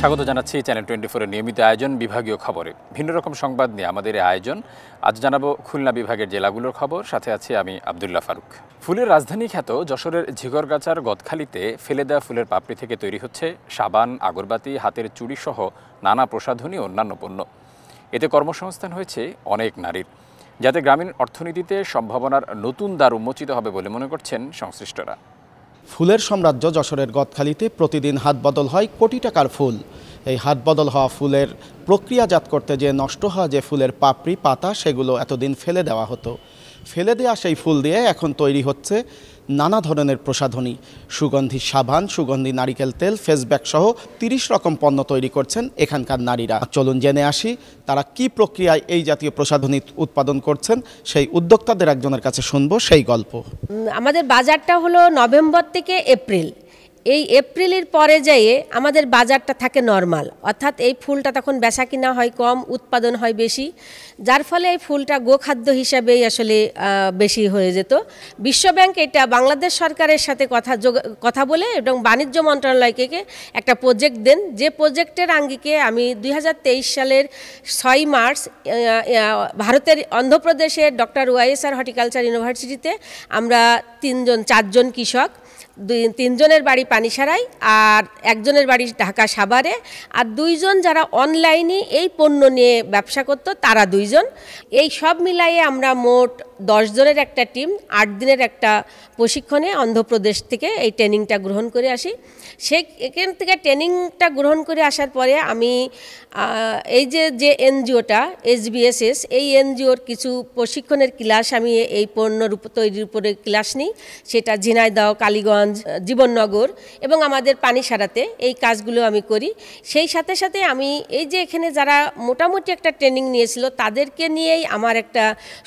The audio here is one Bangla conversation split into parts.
স্বাগত জানাচ্ছি চ্যানেল 24 এর নিয়মিত আয়োজন বিভাগীয় খবরে। ভিন্ন রকম সংবাদ নিয়ে আমাদের এই আয়োজন। আজ জানাবো খুলনা বিভাগের জেলাগুলোর খবর, সাথে আছি আমি আব্দুল্লাহ ফারুক। ফুলের রাজধানী খ্যাত যশোরের ঝিগরগাছার গদখালিতে ফেলে দেওয়া ফুলের পাপড়ি থেকে তৈরি হচ্ছে সাবান, আগরবাতি, হাতের চুড়ি সহ নানা প্রসাধনী ও অন্যান্য পণ্য। এতে কর্মসংস্থান হয়েছে অনেক নারীর, যাতে গ্রামীণ অর্থনীতিতে সম্ভাবনার নতুন দ্বার উন্মোচিত হবে বলে মনে করছেন সংশ্লিষ্টরা। ফুলের সাম্রাজ্য যশোরের গদখালিতে প্রতিদিন হাত বদল হয় কোটি টাকার ফুল। এই হাত বদল হওয়া ফুলের প্রক্রিয়াজাত করতে যে নষ্ট হওয়া যে ফুলের পাপড়ি, পাতা, সেগুলো এতদিন ফেলে দেওয়া হতো। ফেলে দেওয়া সেই ফুল দিয়ে এখন তৈরি হচ্ছে নানা ধরনের প্রসাধনী, সুগন্ধি সাবান, সুগন্ধি নারিকেল তেল, ফেসব্যাক সহ 30 রকম পণ্য তৈরি করছেন এখানকার নারীরা। চলুন জেনে আসি তারা কি প্রক্রিয়ায় এই জাতীয় প্রসাধনী উৎপাদন করছেন। সেই উদ্যোক্তাদের একজনের কাছে শুনবো সেই গল্প। আমাদের বাজারটা হলো নভেম্বর থেকে এপ্রিল। এই এপ্রিলের পরে যেয়ে আমাদের বাজারটা থাকে নর্মাল, অর্থাৎ এই ফুলটা তখন বেচা কিনা হয় কম, উৎপাদন হয় বেশি, যার ফলে এই ফুলটা গোখাদ্য হিসাবেই আসলে বেশি হয়ে যেত। বিশ্বব্যাংক এটা বাংলাদেশ সরকারের সাথে কথা বলে এবং বাণিজ্য মন্ত্রণালয়কে একটা প্রজেক্ট দেন, যে প্রজেক্টের আঙ্গিকে আমি 2023 সালের 6 মার্চ ভারতের অন্ধ্রপ্রদেশের ডক্টর ওয়াইএসআর হর্টিকালচার ইউনিভার্সিটিতে আমরা 4জন কৃষক, 3 জনের বাড়ি পানিসারায় আর 1 জনের বাড়ি ঢাকা সাভারে, আর 2 জন যারা অনলাইনে এই পণ্য নিয়ে ব্যবসা করতো তারা 2 জন। এই সব মিলাইয়ে আমরা মোট 10 জনের একটা টিম 8 দিনের একটা প্রশিক্ষণে অন্ধ্রপ্রদেশ থেকে এই ট্রেনিংটা গ্রহণ করে আসি। এখান থেকে ট্রেনিংটা গ্রহণ করে আসার পরে আমি এই যে এনজিওটা SBSS, এই এনজিওর কিছু প্রশিক্ষণের ক্লাস আমি এই পণ্য তৈরির উপরে ক্লাস নিই, সেটা ঝিনাইদহ, কালীগঞ্জ, জীবননগর এবং আমাদের পানিসারাতে এই কাজগুলো আমি করি। সেই সাথে সাথে আমি এই যে এখানে যারা মোটামুটি একটা ট্রেনিং নিয়েছিল তাদেরকে নিয়েই আমার একটা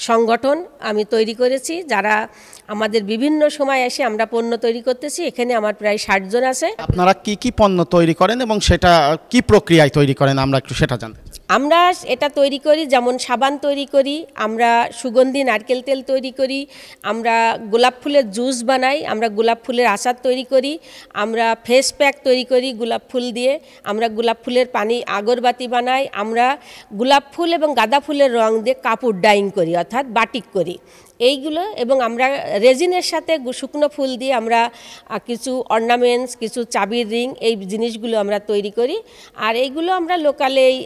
সংগঠন আমি তৈরি করেছি, যারা আমাদের বিভিন্ন সময় এসে আমরা পণ্য তৈরি করতেছি। এখানে আমার প্রায় 60 জন আছে। আপনারা কি কি পণ্য তৈরি করেন এবং সেটা কি প্রক্রিয়ায় তৈরি করেন, আমরা একটু সেটা জানতে চাই। আমরা এটা তৈরি করি, যেমন সাবান তৈরি করি, আমরা সুগন্ধি নারকেল তেল তৈরি করি, আমরা গোলাপ ফুলের জুস বানাই, আমরা গোলাপ ফুলের আচার তৈরি করি, আমরা ফেস প্যাক তৈরি করি গোলাপ ফুল দিয়ে, আমরা গোলাপ ফুলের পানি আগরবাতি বানাই, আমরা গোলাপ ফুল এবং গাঁদা ফুলের রং দিয়ে কাপড় ডাইং করি, অর্থাৎ বাটিক করি এইগুলো, এবং আমরা রেজিনের সাথে শুকনো ফুল দিয়ে আমরা কিছু অর্নামেন্টস, কিছু চাবির রিং, এই জিনিসগুলো আমরা তৈরি করি। আর এইগুলো আমরা লোকালেই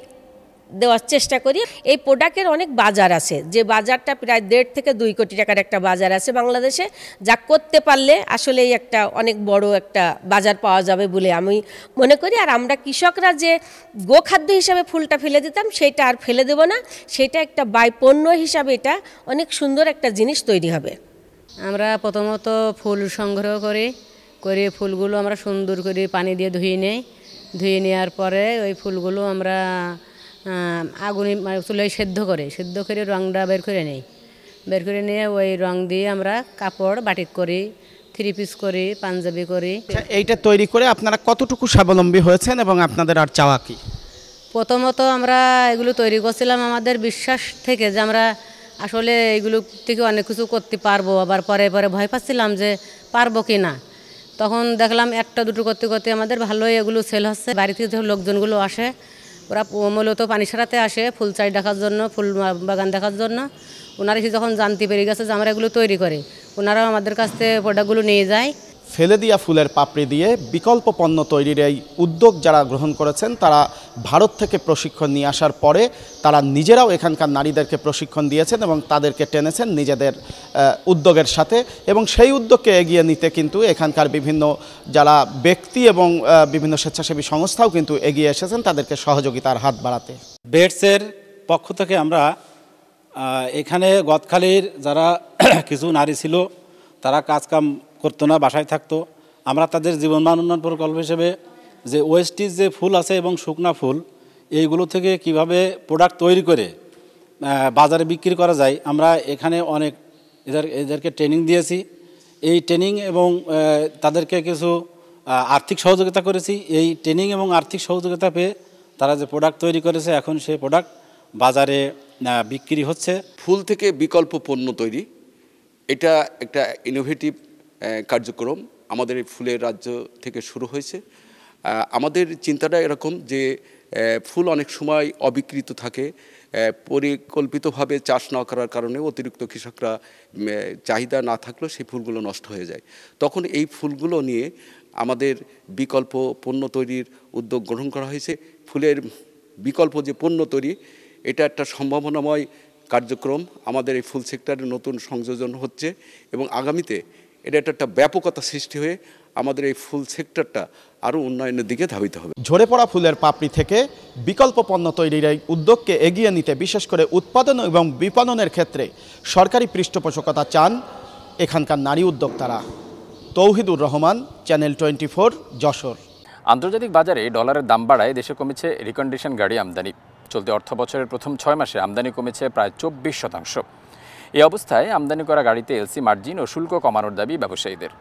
দেওয়ার চেষ্টা করি। এই প্রোডাক্টের অনেক বাজার আছে, যে বাজারটা প্রায় 1.5 থেকে 2 কোটি টাকার একটা বাজার আছে বাংলাদেশে, যা করতে পারলে আসলেই একটা অনেক বড় একটা বাজার পাওয়া যাবে বলে আমি মনে করি। আর আমরা কৃষকরা যে গোখাদ্য হিসাবে ফুলটা ফেলে দিতাম সেটা আর ফেলে দেব না, সেটা একটা পণ্য হিসাবে এটা অনেক সুন্দর একটা জিনিস তৈরি হবে। আমরা প্রথমত ফুল সংগ্রহ করে ফুলগুলো আমরা সুন্দর করে পানি দিয়ে ধুয়ে নেওয়ার পরে ওই ফুলগুলো আমরা আগুনে চুলায় সেদ্ধ করে রংটা বের করে নিয়ে ওই রং দিয়ে আমরা কাপড় বাটিক করি, 3 পিস করি, পাঞ্জাবি করি। এইটা তৈরি করে আপনারা কতটুকু স্বাবলম্বী হয়েছেন এবং আপনাদের আর চাওয়া কি? প্রথমত আমরা এগুলো তৈরি করছিলাম আমাদের বিশ্বাস থেকে যে আমরা আসলে এগুলো থেকে অনেক কিছু করতে পারবো, আবার পরে ভয় পাচ্ছিলাম যে পারবো কি না। তখন দেখলাম 1-2 করতে আমাদের ভালোই এগুলো সেল হচ্ছে। বাড়ি থেকে যখন লোকজনগুলো আসে, ওরা মূলত পানিসারাতে আসে ফুল চাষ দেখার জন্য, ফুল বাগান দেখার জন্য। ওনারা যখন জানতে পেরে গেছে যে আমরা এগুলো তৈরি করি, ওনারাও আমাদের কাছ থেকে প্রোডাক্টগুলো নিয়ে যায়। ফেলে দেওয়া ফুলের পাপড়ি দিয়ে বিকল্প পণ্য তৈরির এই উদ্যোগ যারা গ্রহণ করেছেন, তারা ভারত থেকে প্রশিক্ষণ নিয়ে আসার পরে তারা নিজেরাও এখানকার নারীদেরকে প্রশিক্ষণ দিয়েছেন এবং তাদেরকে টেনেছেন নিজেদের উদ্যোগের সাথে। এবং সেই উদ্যোগকে এগিয়ে নিতে কিন্তু এখানকার বিভিন্ন যারা ব্যক্তি এবং বিভিন্ন স্বেচ্ছাসেবী সংস্থাও কিন্তু এগিয়ে এসেছেন তাদেরকে সহযোগিতার হাত বাড়াতে। বেডসের পক্ষ থেকে আমরা এখানে গদখালির যারা কিছু নারী ছিল, তারা কাজকাম করতো না, বাসায় থাকতো, আমরা তাদের জীবনমান উন্নয়ন প্রকল্প হিসেবে যে ওয়েস্টেজ যে ফুল আছে এবং শুকনা ফুল, এইগুলো থেকে কিভাবে প্রোডাক্ট তৈরি করে বাজারে বিক্রি করা যায়, আমরা এখানে অনেক এদেরকে ট্রেনিং দিয়েছি। এই ট্রেনিং এবং তাদেরকে কিছু আর্থিক সহযোগিতা করেছি। এই ট্রেনিং এবং আর্থিক সহযোগিতা পেয়ে তারা যে প্রোডাক্ট তৈরি করেছে, এখন সেই প্রোডাক্ট বাজারে বিক্রি হচ্ছে। ফুল থেকে বিকল্প পণ্য তৈরি, এটা একটা ইনোভেটিভ কার্যক্রম আমাদের এই ফুলের রাজ্য থেকে শুরু হয়েছে। আমাদের চিন্তাটা এরকম যে ফুল অনেক সময় অবিকৃত থাকে, পরিকল্পিতভাবে চাষ না করার কারণে অতিরিক্ত কৃষকরা চাহিদা না থাকলেও সেই ফুলগুলো নষ্ট হয়ে যায়। তখন এই ফুলগুলো নিয়ে আমাদের বিকল্প পণ্য তৈরির উদ্যোগ গ্রহণ করা হয়েছে। ফুলের বিকল্প যে পণ্য তৈরি, এটা একটা সম্ভাবনাময় কার্যক্রম। আমাদের এই ফুল সেক্টরে নতুন সংযোজন হচ্ছে এবং আগামীতে এটা একটা ব্যাপকতা সৃষ্টি হয়ে আমাদের এই ফুল সেক্টরটা আরও উন্নয়নের দিকে ধাবিত হবে। ঝরে পড়া ফুলের পাপড়ি থেকে বিকল্প পণ্য তৈরির এই উদ্যোগকে এগিয়ে নিতে বিশেষ করে উৎপাদন এবং বিপণনের ক্ষেত্রে সরকারি পৃষ্ঠপোষকতা চান এখানকার নারী উদ্যোক্তারা। তৌহিদুর রহমান, চ্যানেল 24, যশোর। আন্তর্জাতিক বাজারে ডলারের দাম বাড়ায় দেশে কমেছে রিকন্ডিশন গাড়ি আমদানি। চলতি অর্থ বছরের প্রথম 6 মাসে আমদানি কমেছে প্রায় 24%। এই অবস্থায় আমদানি করা গাড়িতে এলসি মার্জিন ও শুল্ক কমানোর দাবি ব্যবসায়ীদের।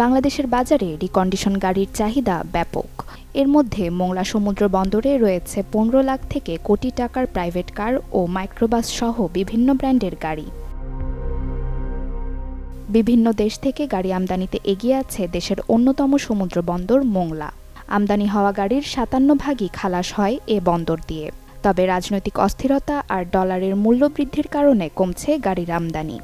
বাংলাদেশের বাজারে রিকন্ডিশন গাড়ির চাহিদা ব্যাপক। এর মধ্যে মোংলা সমুদ্র বন্দরে রয়েছে 15 লাখ থেকে কোটি টাকার প্রাইভেট কার ও মাইক্রোবাস সহ বিভিন্ন ব্র্যান্ডের গাড়ি। বিভিন্ন দেশ থেকে গাড়ি আমদানিতে এগিয়ে আছে দেশের অন্যতম সমুদ্র বন্দর মোংলা। আমদানি হওয়া গাড়ির 57% খালাস হয় এ বন্দর দিয়ে। তবে রাজনৈতিক অস্থিরতা আর ডলারের মূল্য বৃদ্ধির কারণে কমছে গাড়ির আমদানি।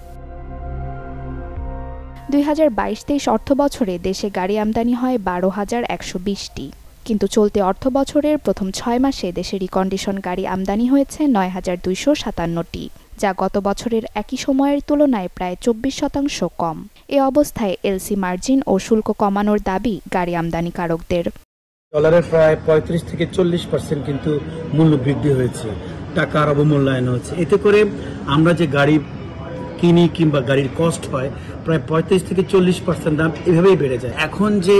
2022-23 অর্থ বছরে দেশে গাড়ি আমদানি হয় 12,120টি, কিন্তু চলতি অর্থ বছরের প্রথম 6 মাসে দেশে রিকন্ডিশন গাড়ি আমদানি হয়েছে 9,257টি, যা গত বছরের একই সময়ের তুলনায় প্রায় 24% কম। এ অবস্থায় এলসি মার্জিন ও শুল্ক কমানোর দাবি গাড়ি আমদানিকারকদের। ডলারের প্রায় 35 থেকে 40% কিন্তু মূল্য বৃদ্ধি হয়েছে, টাকার অবমূল্যায়ন হয়েছে। এতে করে আমরা যে গাড়ি কিনি কিংবা গাড়ির কস্ট হয় প্রায় 35 থেকে 40% দাম এভাবেই বেড়ে যায়। এখন যে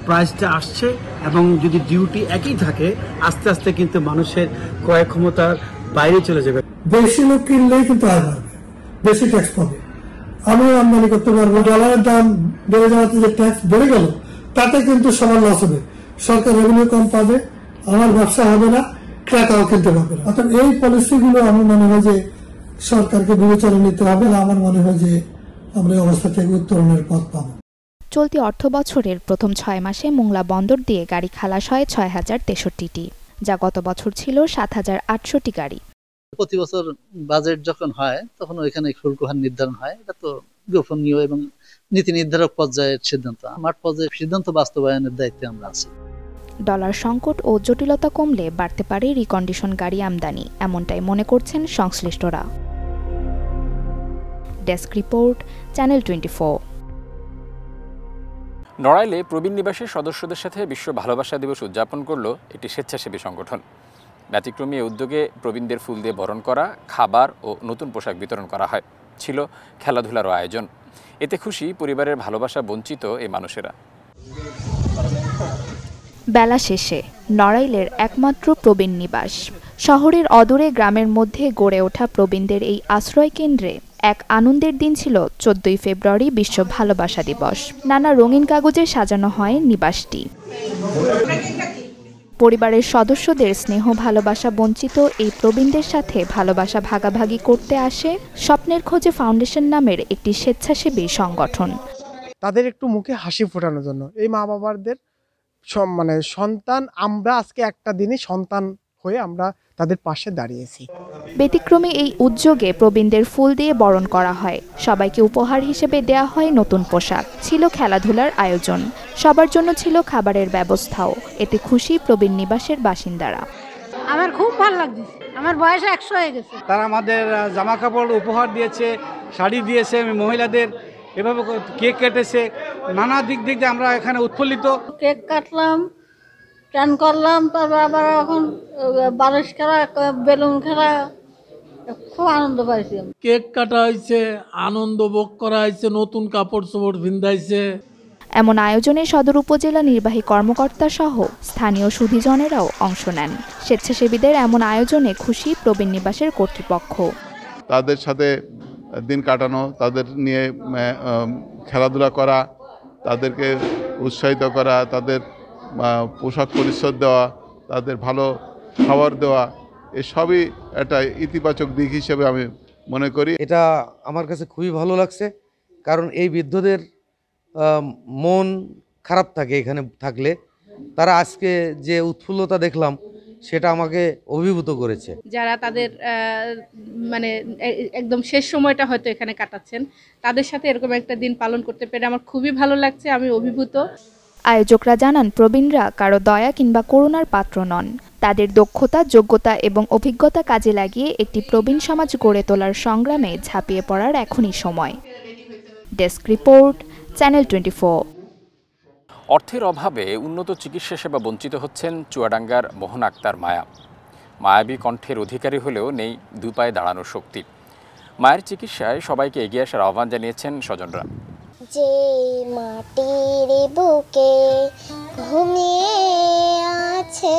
প্রাইসটা আসছে এবং যদি ডিউটি একই থাকে, আস্তে আস্তে কিন্তু মানুষের ক্রয় ক্ষমতার বাইরে চলে যাবে। বেশি লোক কিনলেই কিন্তু আয় বাড়বে, বেশি ট্যাক্স পাবে, আমিও আমদানি করতে পারবো। ডলারের দাম বেড়ে যাওয়াতে যে ট্যাক্স বেড়ে গেল, তাতে কিন্তু সবার লস হবে। সরকার রেভিনিউ কম পাবে, আমার ব্যবসা হবে না, ক্রেতাও কিনতে পারবে না। অর্থাৎ এই পলিসিগুলো আমি মনে হয় যে সরকারকে বিবেচনা নিতে হবে না। আমার মনে হয় যে আমরা এই অবস্থা থেকে উত্তরণের পথ পাবো। চলতি অর্থ বছরের প্রথম 6 মাসে মোংলা বন্দর দিয়ে গাড়ি খালাস হয় 6,063টি, যা গত বছর ছিল 7,800টি গাড়ি। প্রতি বছর বাজেট যখন হয় তখন ওইখানে শুল্ক হার নির্ধারণ হয়। এটা তো গোপনীয় এবং নীতি নির্ধারক পর্যায়ের সিদ্ধান্ত। মাঠ পর্যায়ে সিদ্ধান্ত বাস্তবায়নের দায়িত্বে আমরা আছি। ডলার সংকট ও জটিলতা কমলে বাড়তে পারে রিকন্ডিশন গাড়ি আমদানি, এমনটাই মনে করছেন সংশ্লিষ্টরা। Desk report, channel 24। নড়াইলে প্রবীণ নিবাসের সদস্যদের সাথে বিশ্ব ভালোবাসা দিবস উদযাপন করল একটি স্বেচ্ছাসেবী সংগঠন। ব্যতিক্রমী এই উদ্যোগে প্রবীণদের ফুল দিয়ে বরণ করা, খাবার ও নতুন পোশাক বিতরণ করা হয়। ছিল খেলাধুলারও আয়োজন। এতে খুশি পরিবারের ভালোবাসা বঞ্চিত এই মানুষেরা। বেলা শেষে নড়াইলের একমাত্র প্রবীণ নিবাস। শহরের অদূরে গ্রামের মধ্যে গড়ে ওঠা প্রবীণদের এই আশ্রয় কেন্দ্রে এক আনন্দের দিন ছিল 14 ফেব্রুয়ারি বিশ্ব ভালোবাসা দিবস। নানা রঙিন কাগজে সাজানো হয় নিবাসটি। পরিবারের সদস্যদের স্নেহ ভালোবাসা বঞ্চিত এই প্রবীণদের সাথে ভালোবাসা ভাগাভাগি করতে আসে স্বপ্নের খোঁজে ফাউন্ডেশন নামের একটি স্বেচ্ছাসেবী সংগঠন। তাদের একটু মুখে হাসি ফোটানোর জন্য এই মা বাবাদের সন্তান, আমরা আজকে একটা দিনই সন্তান হয়ে আমরা তাদের পাশে দাঁড়িয়েছি। ব্যতিক্রমী এই উদ্যোগে প্রবীণদের ফুল দিয়ে বরণ করা হয়। সবাইকে উপহার হিসেবে দেয়া হয় নতুন পোশাক। ছিল খেলাধুলার আয়োজন, সবার জন্য ছিল খাবারের ব্যবস্থাও। এতে খুশি প্রবীণ নিবাসের বাসিন্দারা। আমার খুব ভালো লাগছে, আমার বয়স 100 হয়ে গেছে। তারা আমাদের জামা কাপড় উপহার দিয়েছে, শাড়ি দিয়েছে, মহিলাদের এভাবে কেক কেটেছে। নানা দিক দিয়ে আমরা এখানে উৎফুল্লিত। কেক কাটলাম, চান করলাম, তারপর আবার এখন বারস খেলা, বেলুন খেলা, খুব আনন্দ পাইছি। কেক কাটা হয়েছে, আনন্দ ভোগ করা হয়েছে, নতুন কাপড় চোপড় ভিন্দাইছে। এমন আয়োজনে সদর উপজেলা নির্বাহী কর্মকর্তা সহ স্থানীয় সুধীজনেরাও অংশ নেন। স্বেচ্ছাসেবীদের এমন আয়োজনে খুশি প্রবীণ নিবাসের কর্তৃপক্ষ। তাদের সাথে দিন কাটানো, তাদের নিয়ে খেলাধুলা করা, তাদেরকে উৎসাহিত করা, তাদের পোশাক পরিচ্ছদ দেওয়া, তাদের ভালো খাবার দেওয়া, এসবই একটা ইতিবাচক দিক হিসেবে আমি মনে করি। এটা আমার কাছে খুবই ভালো লাগছে, কারণ এই বৃদ্ধদের মন খারাপ থাকে এখানে থাকলে, তারা আজকে যে উৎফুল্লতা দেখলাম সেটা আমাকে অভিভূত করেছে। যারা তাদের মানে একদম শেষ সময়টা হয়তো এখানে কাটাচ্ছেন, তাদের সাথে এরকম একটা দিন পালন করতে পেরে আমার খুবই ভালো লাগছে, আমি অভিভূত। আয়োজকরা জানান, প্রবীণরা কারো দয়া কিংবা করুণার পাত্র নন। তাদের দক্ষতা, যোগ্যতা এবং অভিজ্ঞতা কাজে লাগিয়ে একটি প্রবীণ সমাজ গড়ে তোলার সংগ্রামে ঝাঁপিয়ে পড়ার এখনই সময়। Desk report, channel 24। অর্থের অভাবে উন্নত চিকিৎসা সেবা বঞ্চিত হচ্ছেন চুয়াডাঙ্গার মোহন আক্তার মায়া। মায়াবী কণ্ঠের অধিকারী হলেও নেই দুই পায়ে দাঁড়ানোর শক্তি। মায়ের চিকিৎসায় সবাইকে এগিয়ে আসার আহ্বান জানিয়েছেন স্বজনরা। যে মাটির বুকে ঘুমিয়ে আছে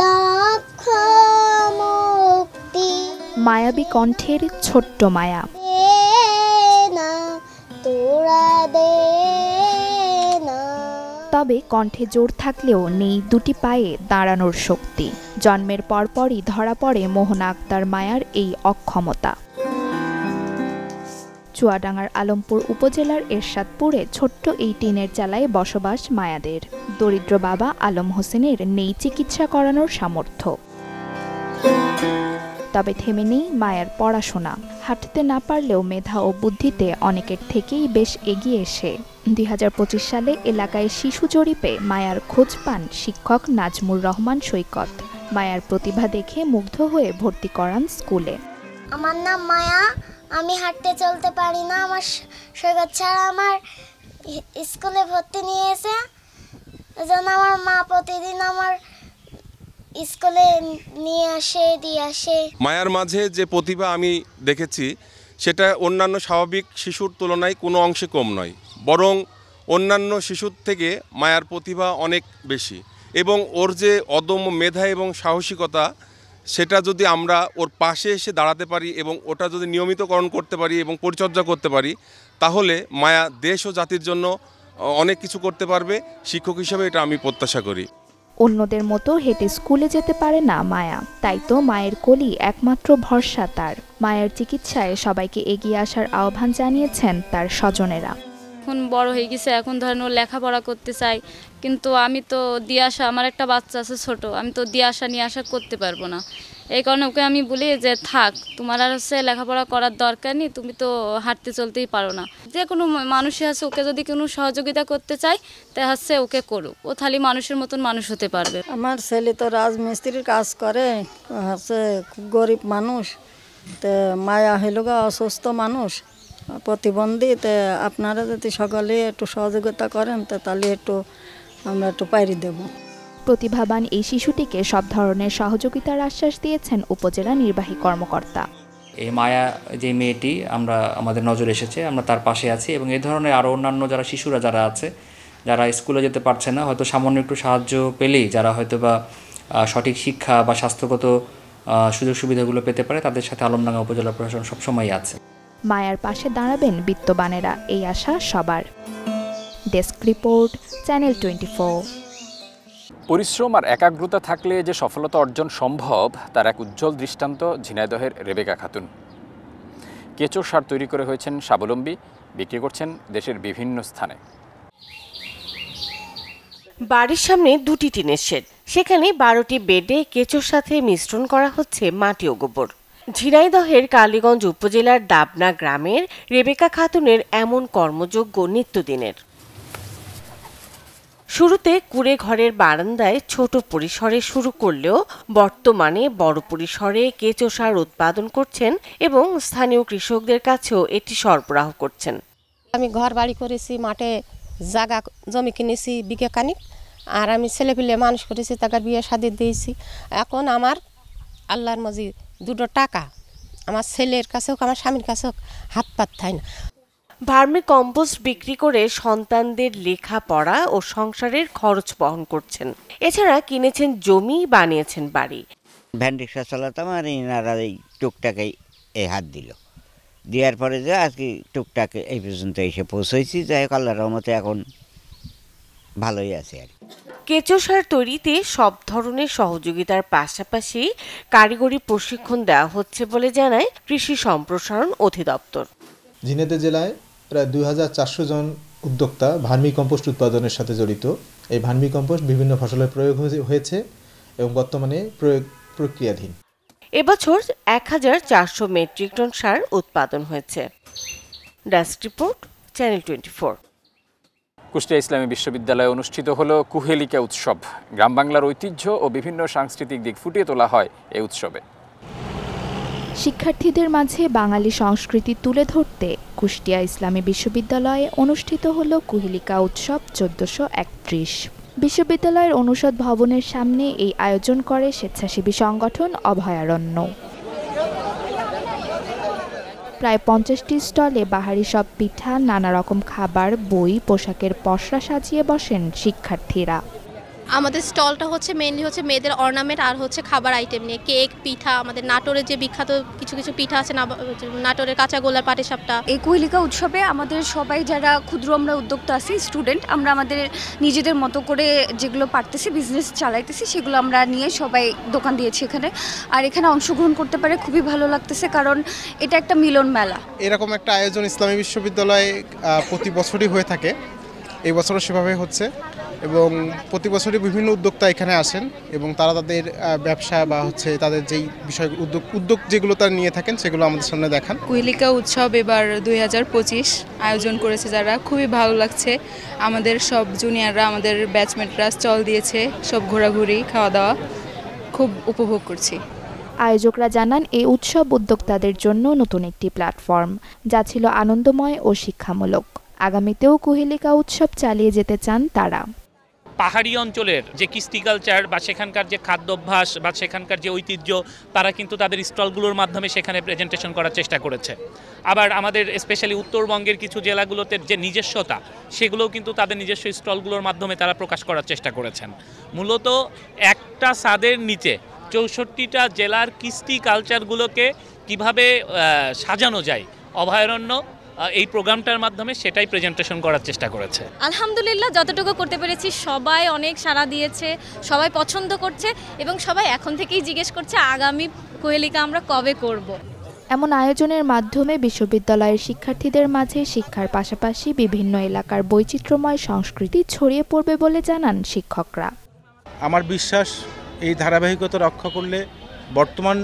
লক্ষ মুক্তি, মায়াবী কণ্ঠের ছোট্ট মায়া। না তোরা দে না। তবে কণ্ঠে জোর থাকলেও নেই দুটি পায়ে দাঁড়ানোর শক্তি। জন্মের পরপরই ধরা পড়ে মোহন আক্তার মায়ার এই অক্ষমতা। চুয়াডাঙ্গার আলমপুর উপজেলার এরশাদপুরে ছোট্ট এই টিনের চালায় বসবাস মায়াদের। দরিদ্র বাবা আলম হোসেনের নেই চিকিৎসা করানোর সামর্থ্য। তবে থেমে নেই মায়ার পড়াশোনা। হাঁটতে না পারলেও মেধা ও বুদ্ধিতে অনেকের থেকেই বেশ এগিয়ে এসে 2025 সালে এলাকায় শিশু জরিপে মায়ার খোঁজ পান শিক্ষক নাজমুর রহমান সৈকত। মায়ার প্রতিভা দেখে মুগ্ধ হয়ে ভর্তি করান স্কুলে। আমার নাম মায়া, আমি হাঁটতে চলতে পারি না। আমার সৈকত ছাড়া আমার স্কুলে ভর্তি নিয়েছে, এজন্য আমার মা প্রতিদিন আমার স্কুলে নিয়ে আসে, দিয়ে আসে। মায়ার মাঝে যে প্রতিভা আমি দেখেছি সেটা অন্যান্য স্বাভাবিক শিশুর তুলনায় কোনো অংশে কম নয়, বরং অন্যান্য শিশুর থেকে মায়ার প্রতিভা অনেক বেশি। এবং ওর যে অদম্য মেধা এবং সাহসিকতা, সেটা যদি আমরা ওর পাশে এসে দাঁড়াতে পারি এবং ওটা যদি নিয়মিতকরণ করতে পারি এবং পরিচর্যা করতে পারি, তাহলে মায়া দেশ ও জাতির জন্য অনেক কিছু করতে পারবে। শিক্ষক হিসেবে এটা আমি প্রত্যাশা করি। অন্যদের মতো হেঁটে স্কুলে যেতে পারে না মায়া, তাই তো মায়ের কোলই একমাত্র ভরসা তার। মায়ের চিকিৎসায় সবাইকে এগিয়ে আসার আহ্বান জানিয়েছেন তার স্বজনেরা। এখন বড় হয়ে গেছে, এখন ধরেন ও লেখাপড়া করতে চাই, কিন্তু আমি তো দিয়ে আসা, আমার একটা বাচ্চা আছে ছোট, আমি তো দিয়ে আসা নিয়ে আসা করতে পারবো না। এই কারণে ওকে আমি বলি যে থাক, তোমার আর লেখাপড়া করার দরকার নেই, তুমি তো হাঁটতে চলতেই পারো না। যে কোনো মানুষই আছে, ওকে যদি কোনো সহযোগিতা করতে চায় তা ওকে করুক, ও তাহলে মানুষের মতন মানুষ হতে পারবে। আমার ছেলে তো রাজমিস্ত্রির কাজ করে, খুব গরিব মানুষ। তো মায়া হইল অসুস্থ মানুষ, প্রতিবন্ধী। তো আপনারা যদি সকলে একটু সহযোগিতা করেন তাহলে আমরা একটু পাইরি দেব। প্রতিভাবান এই শিশুটিকে সব ধরনের সহযোগিতার আশ্বাস দিয়েছেন উপজেলা নির্বাহী কর্মকর্তা। এই মায়া যে মেয়েটি আমাদের নজরে এসেছে, আমরা তার পাশে আছি এবং এই ধরনের আরও অন্যান্য যারা শিশুরা যারা আছে, যারা স্কুলে যেতে পারছে না, হয়তো সামান্য একটু সাহায্য পেলেই যারা হয়তো বা সঠিক শিক্ষা বা স্বাস্থ্যগত সুযোগ সুবিধাগুলো পেতে পারে, তাদের সাথে আলমডাঙ্গা উপজেলা প্রশাসন সবসময়ই আছে। মায়ার পাশে দাঁড়াবেন বিত্তবানেরা, এই আশা সবার। Desk report, channel 24। পরিশ্রম আর একাগ্রতা থাকলে যে সফলতা অর্জন সম্ভব তার এক উজ্জ্বল দৃষ্টান্ত ঝিনাইদহের রেবেকা খাতুন। কেঁচো সার তৈরি করে হয়েছেন স্বাবলম্বী, বিক্রি করছেন দেশের বিভিন্ন স্থানে। বাড়ির সামনে দুটি টিনের শেড, সেখানে 12টি বেডে কেঁচোর সাথে মিশ্রণ করা হচ্ছে মাটি ও গোবর। ঝিনাইদহের কালীগঞ্জ উপজেলার দাবনা গ্রামের রেবেকা খাতুনের এমন কর্মযোগ্য নিত্যদিনের। শুরুতে কুড়ে ঘরের বারান্দায় ছোট পরিসরে শুরু করলেও বর্তমানে বড় পরিসরে কেঁচো সার উৎপাদন করছেন এবং স্থানীয় কৃষকদের কাছেও এটি সরবরাহ করছেন। আমি ঘর বাড়ি করেছি, মাঠে জায়গা জমি কিনেছি বিঘে খানিক, আর আমি ছেলেপিলে মানুষ করেছি, তাকে বিয়ে শাদী দিয়েছি। এখন আমার আল্লাহর মজি দুটো টাকা আমার ছেলের কাছে হোক, আমার স্বামীর কাছে হোক, হাত পাত থাকে না। ভার্মি কম্পোস্ট বিক্রি করে সন্তানদের লেখাপড়া ও সংসারের খরচ বহন করছেন। এছাড়া কিনেছেন জমি, বানিয়েছেন বাড়ি। ভ্যান রিক্সা চালাতাম আর এনারা এই টুকটাকে এই হাত দিল, দেওয়ার পরে যে আজকে টুকটাকে এই পর্যন্ত এসে পৌঁছেছি। যাই হোক, আল্লাহর রহমতে এখন ভালোই আছে আর। কেঁচো সার তৈরিতে সব ধরনের সহযোগিতার পাশাপাশি কারিগরি প্রশিক্ষণ দেওয়া হচ্ছে বলে জানায় কৃষি সম্প্রসারণ অধিদপ্তর। ঝিনাইদহ জেলায় প্রায় 2400 জন উদ্যোক্তা ভার্মি কম্পোস্ট উৎপাদনের সাথে জড়িত। এই ভার্মি কম্পোস্ট বিভিন্ন ফসলের প্রয়োগ হয়েছে এবং বর্তমানে প্রক্রিয়াধীন। এবছর 1400 মেট্রিক টন সার উৎপাদন হয়েছে। Desk report, channel 24। কুষ্টিয়া ইসলামী বিশ্ববিদ্যালয়ে অনুষ্ঠিত হলো কুহেলিকা উৎসব। গ্রাম বাংলার ঐতিহ্য ও বিভিন্ন সাংস্কৃতিক দিক ফুটিয়ে তোলা হয় এই উৎসবে। শিক্ষার্থীদের মাঝে বাঙালি সংস্কৃতি তুলে ধরতে কুষ্টিয়া ইসলামী বিশ্ববিদ্যালয়ে অনুষ্ঠিত হলো কুহেলিকা উৎসব 1431। বিশ্ববিদ্যালয়ের অনুষদ ভবনের সামনে এই আয়োজন করে স্বেচ্ছাসেবী সংগঠন অভয়ারণ্য। প্রায় 50টি স্টলে বাহারি সব পিঠা, নানা রকম খাবার, বই, পোশাকের পসরা সাজিয়ে বসেন শিক্ষার্থীরা। আমাদের স্টলটা হচ্ছে মেইনলি হচ্ছে মেয়েদের অর্নামেন্ট আর হচ্ছে খাবার আইটেম নিয়ে, কেক, পিঠা, আমাদের নাটোরের যে বিখ্যাত কিছু কিছু পিঠা আছে, নাটোরের কাঁচা গোলার পাটিসাপটা। এই কুহেলিকা উৎসবে আমাদের সবাই যারা ক্ষুদ্র আমরা উদ্যোক্তা আছি, স্টুডেন্ট, আমরা আমাদের নিজেদের মতো করে যেগুলো পারতেছি, বিজনেস চালাইতেছি, সেগুলো আমরা নিয়ে সবাই দোকান দিয়েছি এখানে। আর এখানে অংশগ্রহণ করতে পারে খুবই ভালো লাগতেছে, কারণ এটা একটা মিলন মেলা। এরকম একটা আয়োজন ইসলামী বিশ্ববিদ্যালয়ে প্রতি বছরই হয়ে থাকে, এই বছরও সেভাবে হচ্ছে এবং প্রতি বছরই বিভিন্ন উদ্যোক্তা এখানে আসেন এবং তারা তাদের ব্যবসা বা হচ্ছে তাদের যেই বিষয় উদ্যোগ যেগুলো তারা নিয়ে থাকেন সেগুলো আমাদের সামনে দেখান। কুহেলিকা উৎসব এবার 2025 আয়োজন করেছে যারা, খুবই ভালো লাগছে। আমাদের সব জুনিয়ররা, আমাদের ব্যাচমেটরা স্টল দিয়েছে, সব ঘোরাঘুরি, খাওয়া দাওয়া খুব উপভোগ করছি। আয়োজকরা জানান এই উৎসব উদ্যোক্তাদের জন্য নতুন একটি প্ল্যাটফর্ম, যা ছিল আনন্দময় ও শিক্ষামূলক। আগামীতেও কুহেলিকা উৎসব চালিয়ে যেতে চান তারা। পাহাড়ি অঞ্চলের যে কৃষ্টি কালচার বা সেখানকার যে খাদ্যাভ্যাস বা সেখানকার যে ঐতিহ্য, তারা কিন্তু তাদের স্টলগুলোর মাধ্যমে সেখানে প্রেজেন্টেশন করার চেষ্টা করেছে। আবার আমাদের স্পেশালি উত্তরবঙ্গের কিছু জেলাগুলোতে যে নিজস্বতা, সেগুলোও কিন্তু তাদের নিজস্ব স্টলগুলোর মাধ্যমে তারা প্রকাশ করার চেষ্টা করেছেন। মূলত একটা ছাদের নিচে 64টা জেলার কৃষ্টি কালচারগুলোকে কিভাবে সাজানো যায় অভয়ারণ্য এই প্রোগ্রামটার মাধ্যমে, সেটাই প্রেজেন্টেশন করার চেষ্টা করেছে। আলহামদুলিল্লাহ, যতটুকু করতে পেরেছি সবাই অনেক সাড়া দিয়েছে, সবাই পছন্দ করছে এবং সবাই এখন থেকেই জিজ্ঞেস করছে আগামী কুহেলিকা আমরা কবে করব। এমন আয়োজনের মাধ্যমে বিশ্ববিদ্যালয়ের শিক্ষার্থীদের মাঝে শিক্ষার পাশাপাশি বিভিন্ন এলাকার বৈচিত্র্যময় সংস্কৃতি ছড়িয়ে পড়বে বলে জানান শিক্ষকরা। আমার বিশ্বাস এই ধারাবাহিকতা রক্ষা করলে বর্তমান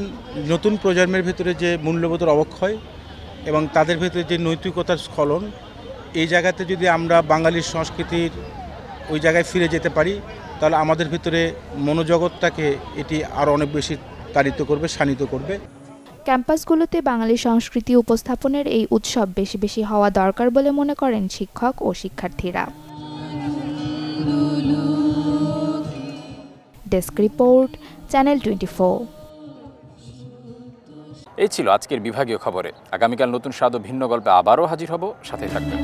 নতুন প্রজন্মের ভিতরে যে মূল্যবোধের অবক্ষয় এবং তাদের ভেতরে যে নৈতিকতার স্খলন, এই জায়গাতে যদি আমরা বাঙালির সংস্কৃতির ওই জায়গায় ফিরে যেতে পারি, তাহলে আমাদের ভিতরে মনোজগৎটাকে এটি আরও অনেক বেশি তাড়িত করবে, শানিত করবে। ক্যাম্পাসগুলোতে বাঙালি সংস্কৃতি উপস্থাপনের এই উৎসব বেশি বেশি হওয়া দরকার বলে মনে করেন শিক্ষক ও শিক্ষার্থীরা। Desk report, channel 24। এই ছিল আজকের বিভাগীয় খবরে। আগামীকাল নতুন স্বাদ ও ভিন্ন গল্পে আবারও হাজির হব, সাথে থাকবেন।